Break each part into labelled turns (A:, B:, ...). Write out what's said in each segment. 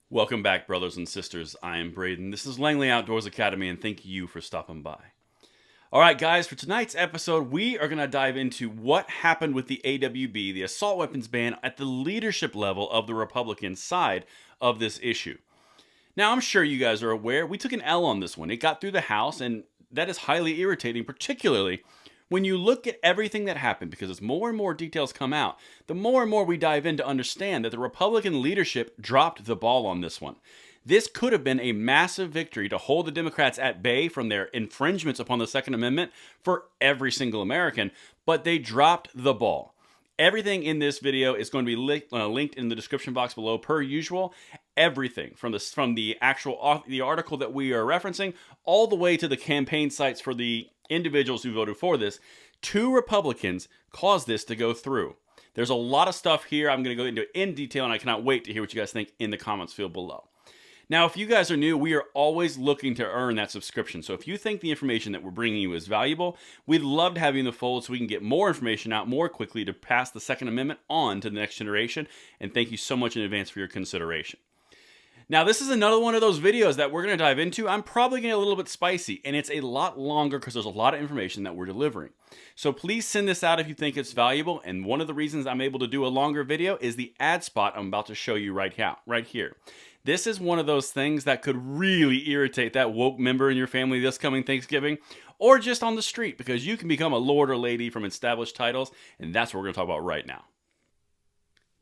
A: Welcome back, brothers and sisters. I am Braden. This is Langley Outdoors Academy, and thank you for stopping by. All right, guys, for tonight's episode, we are going to dive into what happened with the AWB, the assault weapons ban, at the leadership level of the Republican side of this issue. Now, I'm sure you guys are aware we took an L on this one. It got through the House, and that is highly irritating, particularly when you look at everything that happened, because as more and more details come out, the more and more we dive in to understand that the Republican leadership dropped the ball on this one. This could have been a massive victory to hold the Democrats at bay from their infringements upon the Second Amendment for every single American, but they dropped the ball. Everything in this video is going to be linked in the description box below, per usual. Everything from the article that we are referencing, all the way to the campaign sites for the individuals who voted for this. Two Republicans caused this to go through. There's a lot of stuff here I'm going to go into in detail, and I cannot wait to hear what you guys think in the comments field below. Now, if you guys are new, we are always looking to earn that subscription. So if you think the information that we're bringing you is valuable, we'd love to have you in the fold so we can get more information out more quickly to pass the Second Amendment on to the next generation. And thank you so much in advance for your consideration. Now, this is another one of those videos that we're going to dive into. I'm probably going to get a little bit spicy, and it's a lot longer because there's a lot of information that we're delivering. So please send this out if you think it's valuable, and one of the reasons I'm able to do a longer video is the ad spot I'm about to show you right here. This is one of those things that could really irritate that woke member in your family this coming Thanksgiving, or just on the street, because you can become a lord or lady from established titles, and that's what we're going to talk about right now.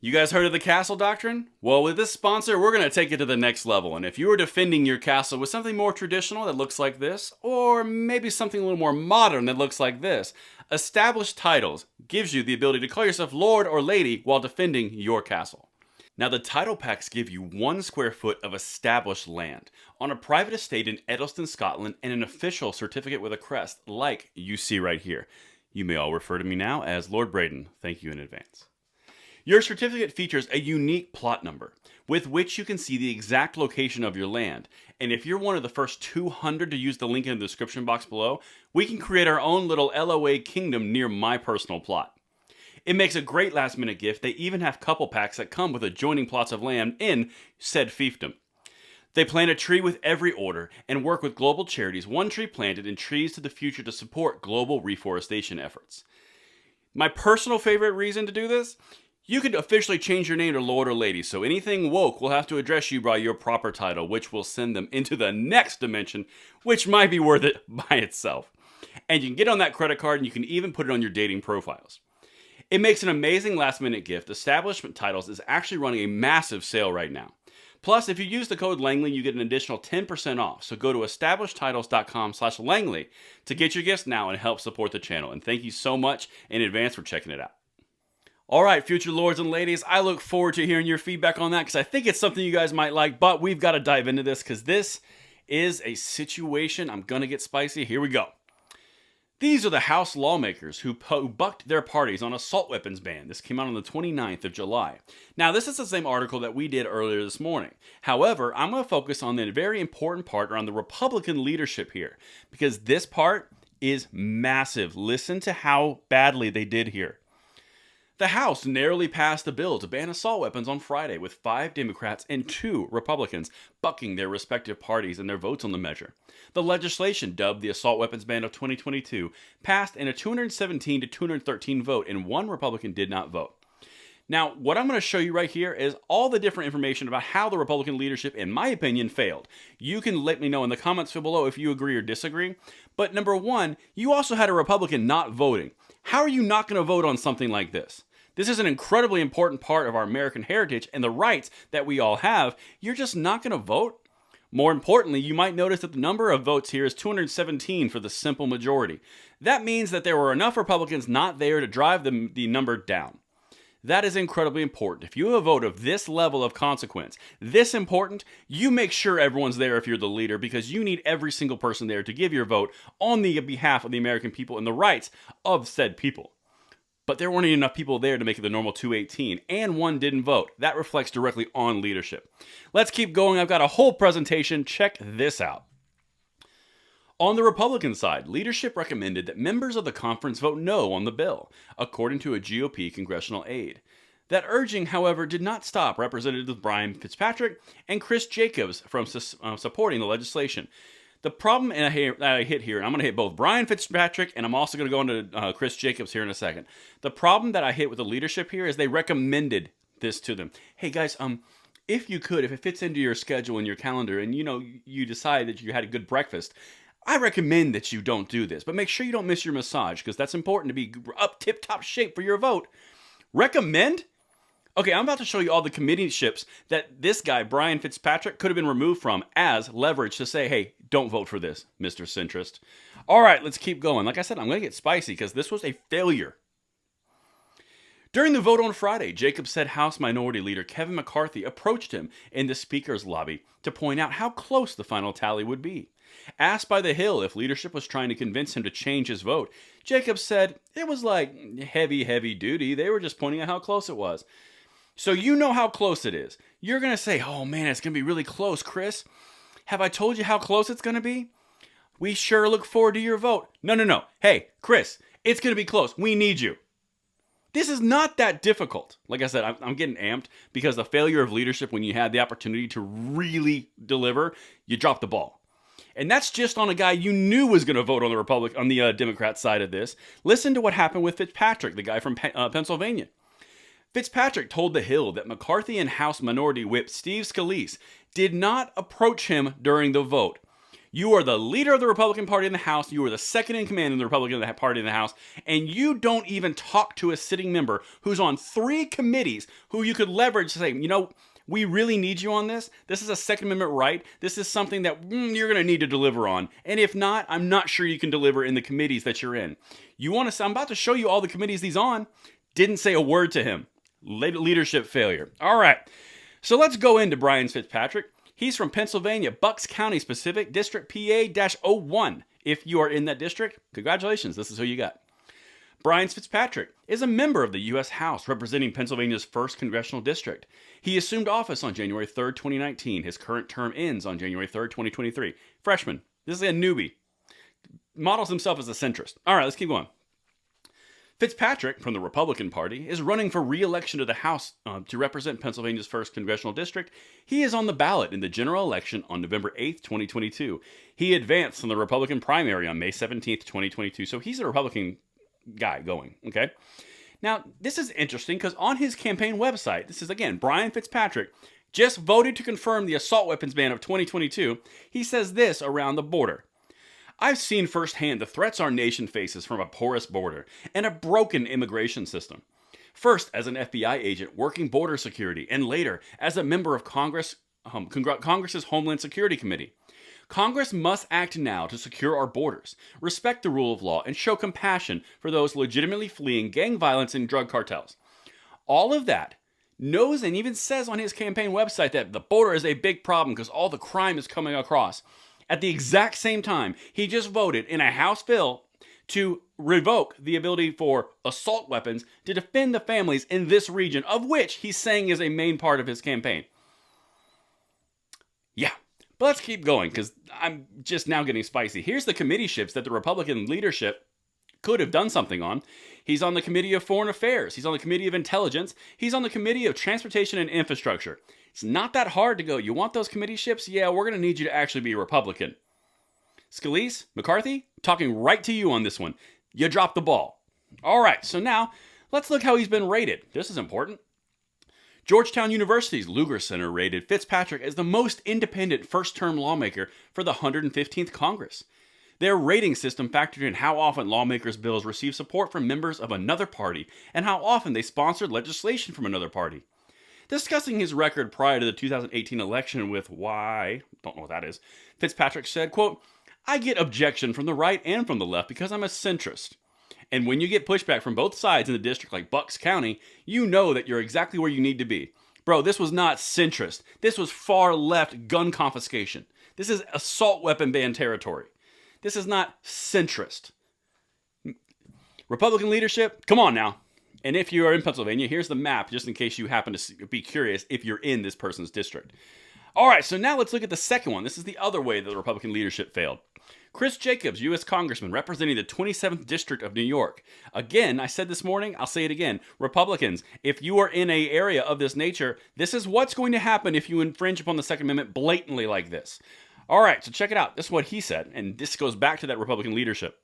A: You guys heard of the castle doctrine? Well, with this sponsor, we're going to take it to the next level. And if you are defending your castle with something more traditional that looks like this, or maybe something a little more modern that looks like this, Established Titles gives you the ability to call yourself lord or lady while defending your castle. Now, the title packs give you 1 square foot of established land on a private estate in Edelston, Scotland, and an official certificate with a crest like you see right here. You may all refer to me now as Lord Braden. Thank you in advance. Your certificate features a unique plot number with which you can see the exact location of your land. And if you're one of the first 200 to use the link in the description box below, we can create our own little LOA kingdom near my personal plot. It makes a great last minute gift. They even have couple packs that come with adjoining plots of land in said fiefdom. They plant a tree with every order and work with global charities, one tree planted and trees to the future to support global reforestation efforts. My personal favorite reason to do this? You could officially change your name to Lord or Lady, so anything woke will have to address you by your proper title, which will send them into the next dimension, which might be worth it by itself. And you can get on that credit card, and you can even put it on your dating profiles. It makes an amazing last-minute gift. Establishment Titles is actually running a massive sale right now. Plus, if you use the code Langley, you get an additional 10% off. So go to establishedtitles.com/Langley to get your gifts now and help support the channel. And thank you so much in advance for checking it out. All right, future lords and ladies, I look forward to hearing your feedback on that because I think it's something you guys might like, but we've got to dive into this because this is a situation. I'm going to get spicy. Here we go. These are the House lawmakers who bucked their parties on assault weapons ban. This came out on the 29th of July. Now, this is the same article that we did earlier this morning. However, I'm going to focus on the very important part around the Republican leadership here because this part is massive. Listen to how badly they did here. The House narrowly passed a bill to ban assault weapons on Friday, with 5 Democrats and 2 Republicans bucking their respective parties in their votes on the measure. The legislation, dubbed the Assault Weapons Ban of 2022, passed in a 217 to 213 vote, and 1 Republican did not vote. Now, what I'm going to show you right here is all the different information about how the Republican leadership, in my opinion, failed. You can let me know in the comments below if you agree or disagree. But number 1, you also had a Republican not voting. How are you not going to vote on something like this? This is an incredibly important part of our American heritage and the rights that we all have. You're just not going to vote? More importantly, you might notice that the number of votes here is 217 for the simple majority. That means that there were enough Republicans not there to drive the number down. That is incredibly important. If you have a vote of this level of consequence, this important, you make sure everyone's there if you're the leader because you need every single person there to give your vote on the behalf of the American people and the rights of said people. But there weren't enough people there to make it the normal 218, and 1 didn't vote. That reflects directly on leadership. Let's keep going. I've got a whole presentation. Check this out. On the Republican side, leadership recommended that members of the conference vote no on the bill, according to a GOP congressional aide. That urging, however, did not stop Representatives Brian Fitzpatrick and Chris Jacobs from supporting the legislation. The problem that I hit here, and I'm going to hit both Brian Fitzpatrick and I'm also going to go into Chris Jacobs here in a second. The problem that I hit with the leadership here is they recommended this to them. Hey guys, if you could, if it fits into your schedule and your calendar and you decide that you had a good breakfast, I recommend that you don't do this. But make sure you don't miss your massage because that's important to be up tip-top shape for your vote. Recommend? Okay, I'm about to show you all the committeeships that this guy, Brian Fitzpatrick, could have been removed from as leverage to say, hey, don't vote for this, Mr. Centrist. All right, let's keep going. Like I said, I'm going to get spicy because this was a failure. During the vote on Friday, Jacobs said House Minority Leader Kevin McCarthy approached him in the Speaker's lobby to point out how close the final tally would be. Asked by The Hill if leadership was trying to convince him to change his vote, Jacobs said it was like heavy duty. They were just pointing out how close it was. So you know how close it is. You're going to say, oh man, it's going to be really close, Chris. Have I told you how close it's going to be? We sure look forward to your vote. No. Hey, Chris, it's going to be close. We need you. This is not that difficult. Like I said, I'm getting amped because the failure of leadership when you had the opportunity to really deliver, you dropped the ball. And that's just on a guy you knew was going to vote on the Democrat side of this. Listen to what happened with Fitzpatrick, the guy from Pennsylvania. Fitzpatrick told The Hill that McCarthy and House Minority Whip Steve Scalise did not approach him during the vote. You are the leader of the Republican Party in the House, you are the second in command of the Republican Party in the House, and you don't even talk to a sitting member who's on 3 committees who you could leverage to say, we really need you on this. This is a Second Amendment right. This is something that you're going to need to deliver on. And if not, I'm not sure you can deliver in the committees that you're in. I'm about to show you all the committees he's on. Didn't say a word to him. Leadership failure. All right. So let's go into Brian Fitzpatrick. He's from Pennsylvania, Bucks County Specific District PA-01. If you are in that district, congratulations. This is who you got. Brian Fitzpatrick is a member of the U.S. House representing Pennsylvania's 1st Congressional District. He assumed office on January 3rd, 2019. His current term ends on January 3rd, 2023. Freshman. This is a newbie. Models himself as a centrist. All right, let's keep going. Fitzpatrick, from the Republican Party, is running for re-election to the House to represent Pennsylvania's 1st Congressional District. He is on the ballot in the general election on November 8th, 2022. He advanced from the Republican primary on May 17th, 2022, so he's a Republican guy going, okay? Now, this is interesting because on his campaign website, this is, again, Brian Fitzpatrick, just voted to confirm the assault weapons ban of 2022. He says this around the border. I've seen firsthand the threats our nation faces from a porous border and a broken immigration system. First, as an FBI agent working border security, and later as a member of Congress's Homeland Security Committee. Congress must act now to secure our borders, respect the rule of law, and show compassion for those legitimately fleeing gang violence and drug cartels. All of that knows and even says on his campaign website that the border is a big problem because all the crime is coming across. At the exact same time, he just voted in a House bill to revoke the ability for assault weapons to defend the families in this region, of which he's saying is a main part of his campaign. Yeah, but let's keep going because I'm just now getting spicy. Here's the committeeships that the Republican leadership could have done something on. He's on the Committee of Foreign Affairs. He's on the Committee of Intelligence. He's on the Committee of Transportation and Infrastructure. It's not that hard to go. You want those committeeships? Yeah, we're going to need you to actually be a Republican. Scalise, McCarthy, talking right to you on this one. You dropped the ball. All right, so now let's look how he's been rated. This is important. Georgetown University's Lugar Center rated Fitzpatrick as the most independent first-term lawmaker for the 115th Congress. Their rating system factored in how often lawmakers' bills receive support from members of another party and how often they sponsored legislation from another party. Discussing his record prior to the 2018 election with why, don't know what that is, Fitzpatrick said, quote, I get objection from the right and from the left because I'm a centrist. And when you get pushback from both sides in a district like Bucks County, you know that you're exactly where you need to be. Bro, this was not centrist. This was far left gun confiscation. This is assault weapon ban territory. This is not centrist. Republican leadership, come on now. And if you are in Pennsylvania, here's the map, just in case you happen to be curious if you're in this person's district. All right, so now let's look at the second one. This is the other way that the Republican leadership failed. Chris Jacobs, U.S. Congressman representing the 27th District of New York. Again, I said this morning, I'll say it again. Republicans, if you are in an area of this nature, this is what's going to happen if you infringe upon the Second Amendment blatantly like this. All right, so check it out. This is what he said, and this goes back to that Republican leadership.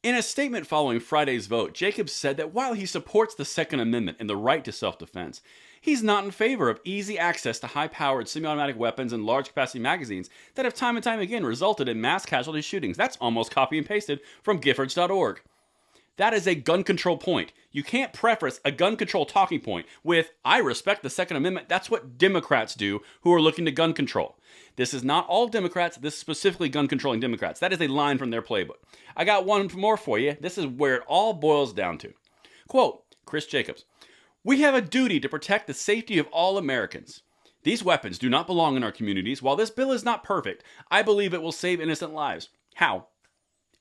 A: In a statement following Friday's vote, Jacobs said that while he supports the Second Amendment and the right to self-defense, he's not in favor of easy access to high-powered semi-automatic weapons and large-capacity magazines that have time and time again resulted in mass casualty shootings. That's almost copy and pasted from Giffords.org. That is a gun control point. You can't preface a gun control talking point with, I respect the Second Amendment. That's what Democrats do who are looking to gun control. This is not all Democrats. This is specifically gun-controlling Democrats. That is a line from their playbook. I got one more for you. This is where it all boils down to. Quote, Chris Jacobs, "We have a duty to protect the safety of all Americans. These weapons do not belong in our communities. While this bill is not perfect, I believe it will save innocent lives. How?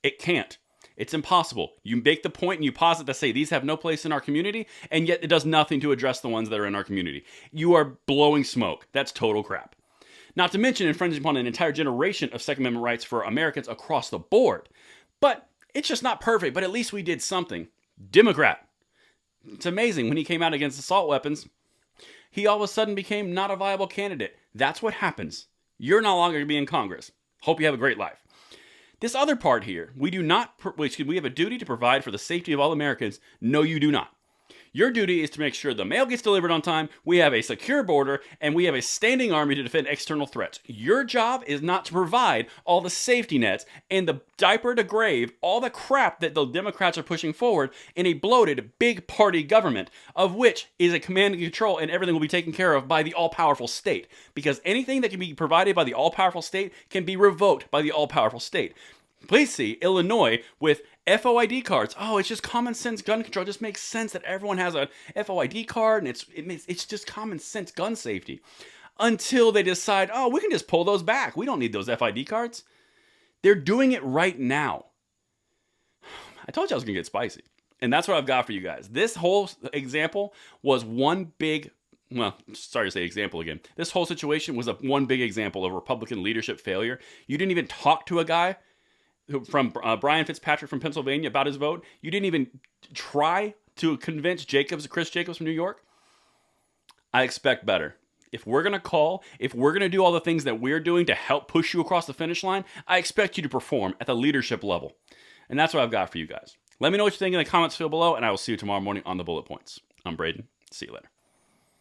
A: It can't. It's impossible. You make the point and you posit to say these have no place in our community, and yet it does nothing to address the ones that are in our community. You are blowing smoke. That's total crap. Not to mention infringing upon an entire generation of Second Amendment rights for Americans across the board. But it's just not perfect, but at least we did something. Democrat. It's amazing when he came out against assault weapons, he all of a sudden became not a viable candidate. That's what happens. You're no longer going to be in Congress. Hope you have a great life. This other part here, we have a duty to provide for the safety of all Americans. No, you do not. Your duty is to make sure the mail gets delivered on time, we have a secure border, and we have a standing army to defend external threats. Your job is not to provide all the safety nets and the diaper to grave, all the crap that the Democrats are pushing forward in a bloated, big party government, of which is a command and control, and everything will be taken care of by the all-powerful state. Because anything that can be provided by the all-powerful state can be revoked by the all-powerful state. Please see Illinois with FOID cards. Oh, it's just common sense gun control. It just makes sense that everyone has a FOID card, and it's just common sense gun safety. Until they decide, oh, we can just pull those back. We don't need those FID cards. They're doing it right now. I told you I was going to get spicy. And that's what I've got for you guys. This whole example was one big, well, sorry to say example again. This whole situation was one big example of Republican leadership failure. You didn't even talk to a guy from Brian Fitzpatrick from Pennsylvania about his vote. You didn't even try to convince Chris Jacobs from New York. I expect better. If we're going to do all the things that we're doing to help push you across the finish line, I expect you to perform at the leadership level. And that's what I've got for you guys. Let me know what you think in the comments field below, and I will see you tomorrow morning on the Bullet Points. I'm Braden. See you later.